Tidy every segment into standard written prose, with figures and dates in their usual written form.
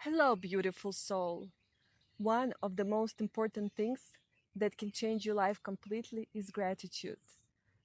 Hello, beautiful soul. One of the most important things that can change your life completely is gratitude.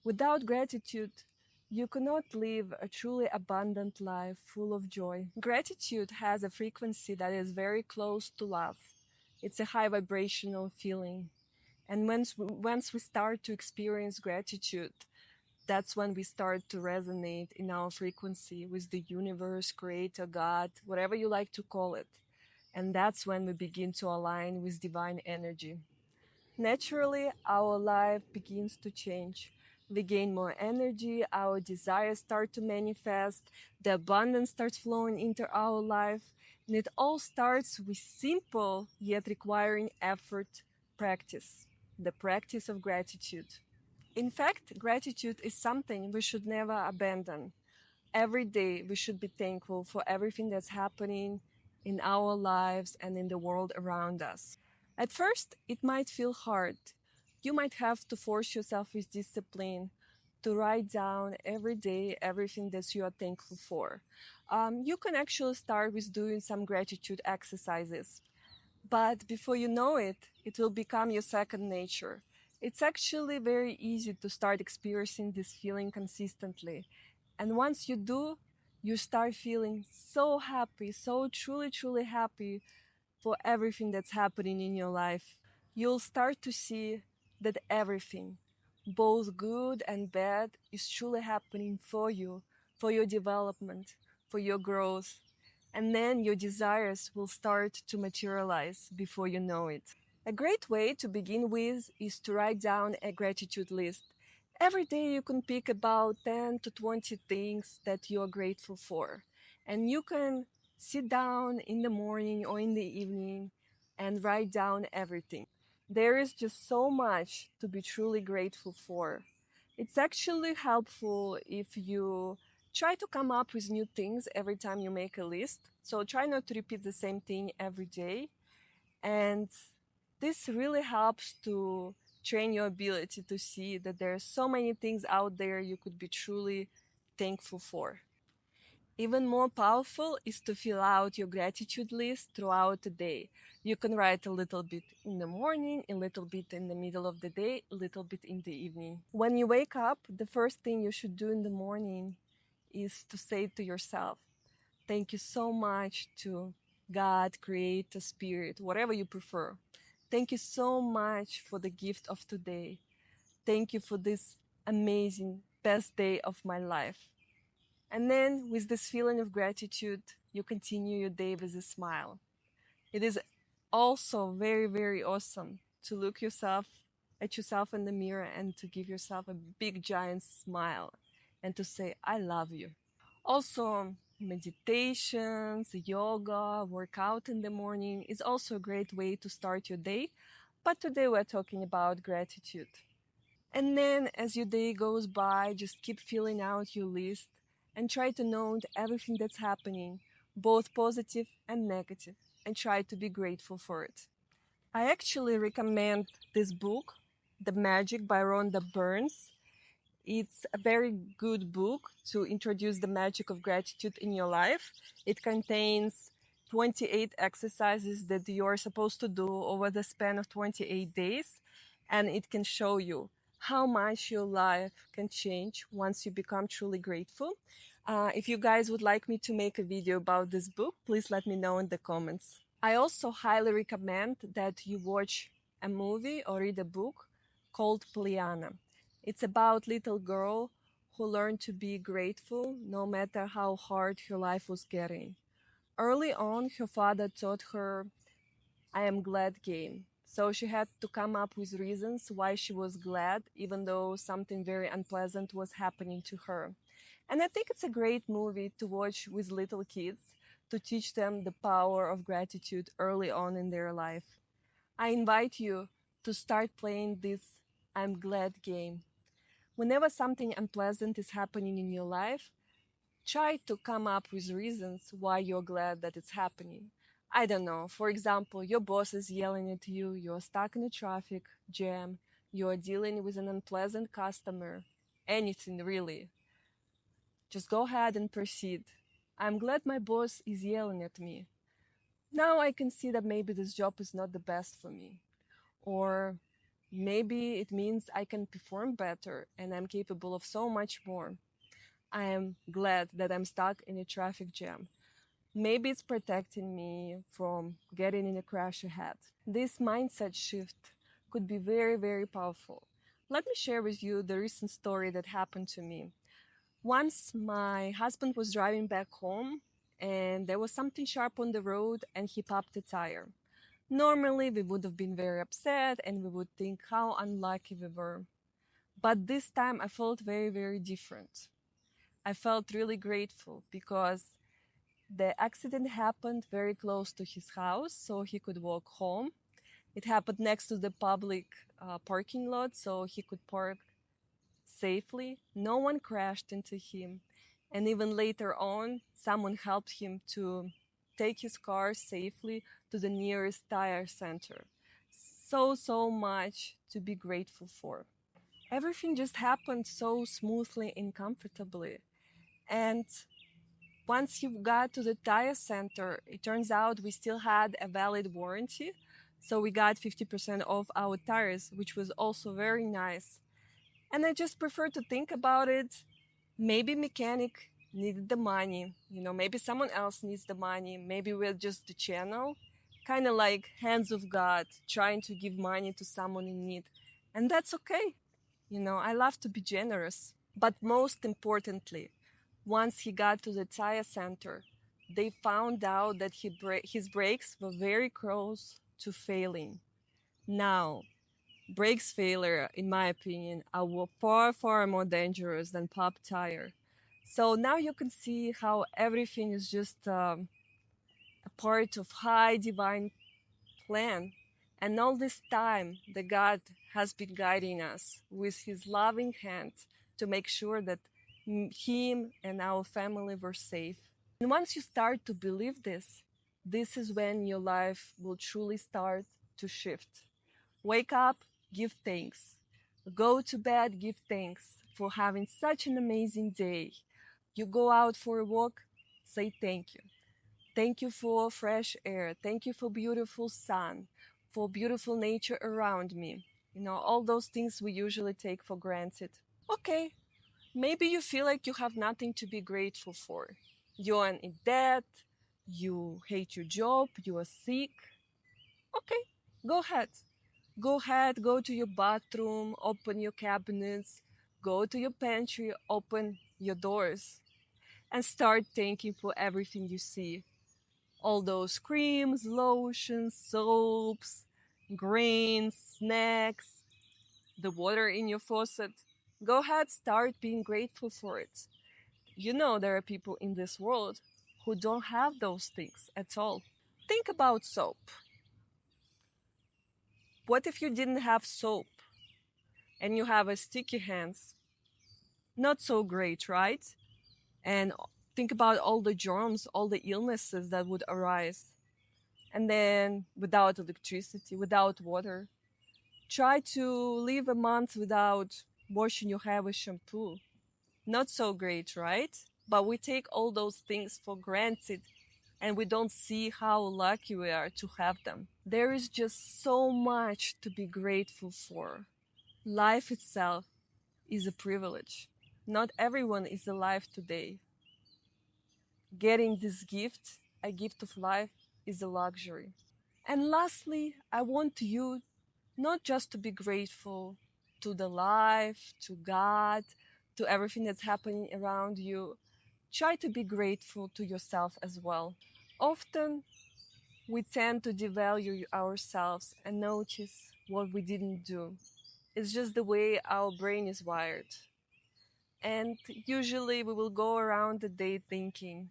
Without gratitude, you cannot live a truly abundant life full of joy. Gratitude has a frequency that is very close to love. It's a high vibrational feeling. And once we start to experience gratitude, that's when we start to resonate in our frequency with the universe, creator, God, whatever you like to call it. And that's when we begin to align with divine energy. Naturally, our life begins to change. We gain more energy, our desires start to manifest, the abundance starts flowing into our life, and it all starts with simple yet requiring effort practice, the practice of gratitude. In fact, gratitude is something we should never abandon. Every day we should be thankful for everything that's happening in our lives and in the world around us. At first, it might feel hard. You might have to force yourself with discipline to write down every day everything that you are thankful for. You can actually start with doing some gratitude exercises. But before you know it, it will become your second nature. It's actually very easy to start experiencing this feeling consistently. And once you do, you start feeling so happy, so truly, truly happy for everything that's happening in your life. You'll start to see that everything, both good and bad, is truly happening for your development, for your growth, and then your desires will start to materialize before you know it. A great way to begin with is to write down a gratitude list. Every day you can pick about 10 to 20 things that you are grateful for. And you can sit down in the morning or in the evening and write down everything. There is just so much to be truly grateful for. It's actually helpful if you try to come up with new things every time you make a list. So try not to repeat the same thing every day. And this really helps to train your ability to see that there are so many things out there you could be truly thankful for. Even more powerful is to fill out your gratitude list throughout the day. You can write a little bit in the morning, a little bit in the middle of the day, a little bit in the evening. When you wake up, the first thing you should do in the morning is to say to yourself, thank you so much to God, Creator, Spirit, whatever you prefer. Thank you so much for the gift of today. Thank you for this amazing, best day of my life. And then, with this feeling of gratitude, you continue your day with a smile. It is also very, very awesome to look at yourself in the mirror and to give yourself a big giant smile and to say, I love you. Also, meditations, yoga, workout in the morning is also a great way to start your day. But today we're talking about gratitude. And then as your day goes by, just keep filling out your list and try to note everything that's happening, both positive and negative, and try to be grateful for it. I actually recommend this book, The Magic by Rhonda Burns. It's a very good book to introduce the magic of gratitude in your life. It contains 28 exercises that you're supposed to do over the span of 28 days, and it can show you how much your life can change once you become truly grateful. If you guys would like me to make a video about this book, please let me know in the comments. I also highly recommend that you watch a movie or read a book called Pollyanna. It's about little girl who learned to be grateful no matter how hard her life was getting. Early on, her father taught her I am glad game. So she had to come up with reasons why she was glad, even though something very unpleasant was happening to her. And I think it's a great movie to watch with little kids to teach them the power of gratitude early on in their life. I invite you to start playing this I'm glad game. Whenever something unpleasant is happening in your life, try to come up with reasons why you're glad that it's happening. I don't know. For example, your boss is yelling at you, you're stuck in a traffic jam, you're dealing with an unpleasant customer, anything really. Just go ahead and proceed. I'm glad my boss is yelling at me. Now I can see that maybe this job is not the best for me, or maybe it means I can perform better and I'm capable of so much more. I am glad that I'm stuck in a traffic jam. Maybe it's protecting me from getting in a crash ahead. This mindset shift could be very, very powerful. Let me share with you the recent story that happened to me. Once my husband was driving back home and there was something sharp on the road and he popped a tire. Normally, we would have been very upset and we would think how unlucky we were. But this time, I felt very, very different. I felt really grateful because the accident happened very close to his house, so he could walk home. It happened next to the public parking lot, so he could park safely. No one crashed into him. And even later on, someone helped him to take his car safely to the nearest tire center. So, so much to be grateful for. Everything just happened so smoothly and comfortably. And once he got to the tire center, it turns out we still had a valid warranty. So we got 50% off our tires, which was also very nice. And I just prefer to think about it. Maybe mechanic needed the money, maybe someone else needs the money. Maybe we're just the channel, kind of like hands of God trying to give money to someone in need. And that's okay. I love to be generous. But most importantly, once he got to the tire center, they found out that his brakes were very close to failing. Now, brakes failure, in my opinion, are far, far more dangerous than pop tire. So now you can see how everything is just a part of high divine plan. And all this time, the God has been guiding us with his loving hand to make sure that him and our family were safe. And once you start to believe this is when your life will truly start to shift. Wake up, give thanks. Go to bed, give thanks for having such an amazing day. You go out for a walk, say thank you. Thank you for fresh air. Thank you for beautiful sun, for beautiful nature around me. All those things we usually take for granted. Okay, maybe you feel like you have nothing to be grateful for. You're in debt, you hate your job, you are sick. Okay, go ahead. Go ahead, go to your bathroom, open your cabinets, go to your pantry, open your doors, and start thanking for everything you see. All those creams, lotions, soaps, grains, snacks, the water in your faucet. Go ahead, start being grateful for it. There are people in this world who don't have those things at all. Think about soap. What if you didn't have soap and you have a sticky hands? Not so great, right? And think about all the germs, all the illnesses that would arise. And then without electricity, without water, try to live a month without washing your hair with shampoo. Not so great, right? But we take all those things for granted and we don't see how lucky we are to have them. There is just so much to be grateful for. Life itself is a privilege. Not everyone is alive today. Getting this gift, a gift of life, is a luxury. And lastly, I want you not just to be grateful to the life, to God, to everything that's happening around you. Try to be grateful to yourself as well. Often we tend to devalue ourselves and notice what we didn't do. It's just the way our brain is wired. And usually we will go around the day thinking,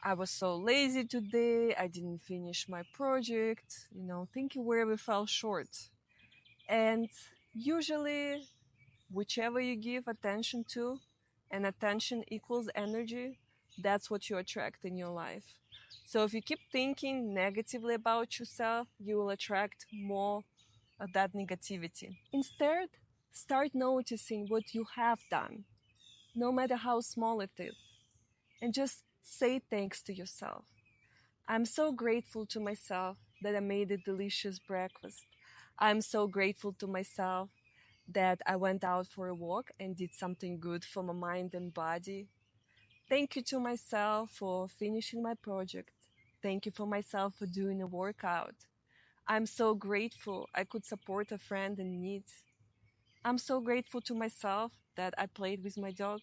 I was so lazy today, I didn't finish my project, thinking where we fell short. And usually, whichever you give attention to, and attention equals energy, that's what you attract in your life. So if you keep thinking negatively about yourself, you will attract more of that negativity. Instead, start noticing what you have done, no matter how small it is, and just say thanks to yourself. I'm so grateful to myself that I made a delicious breakfast. I'm so grateful to myself that I went out for a walk and did something good for my mind and body. Thank you to myself for finishing my project. Thank you for myself for doing a workout. I'm so grateful I could support a friend in need. I'm so grateful to myself that I played with my dog.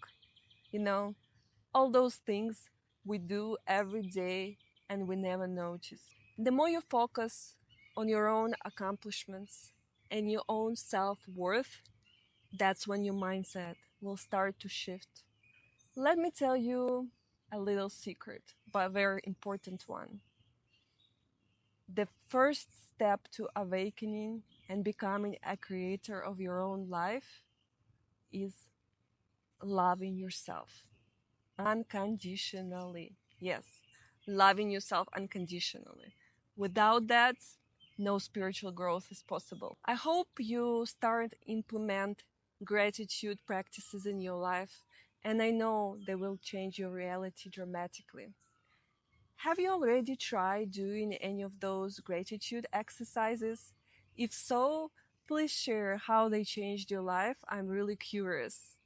You know, all those things we do every day and we never notice. The more you focus on your own accomplishments and your own self worth, that's when your mindset will start to shift. Let me tell you a little secret, but a very important one. The first step to awakening and becoming a creator of your own life is loving yourself unconditionally. Yes, loving yourself unconditionally. Without that, no spiritual growth is possible. I hope you start implement gratitude practices in your life, and I know they will change your reality dramatically. Have you already tried doing any of those gratitude exercises? If so, please share how they changed your life. I'm really curious.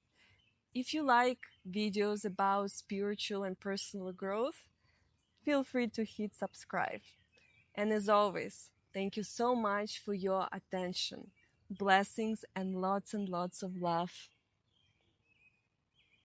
If you like videos about spiritual and personal growth, feel free to hit subscribe. And as always, thank you so much for your attention. Blessings and lots of love.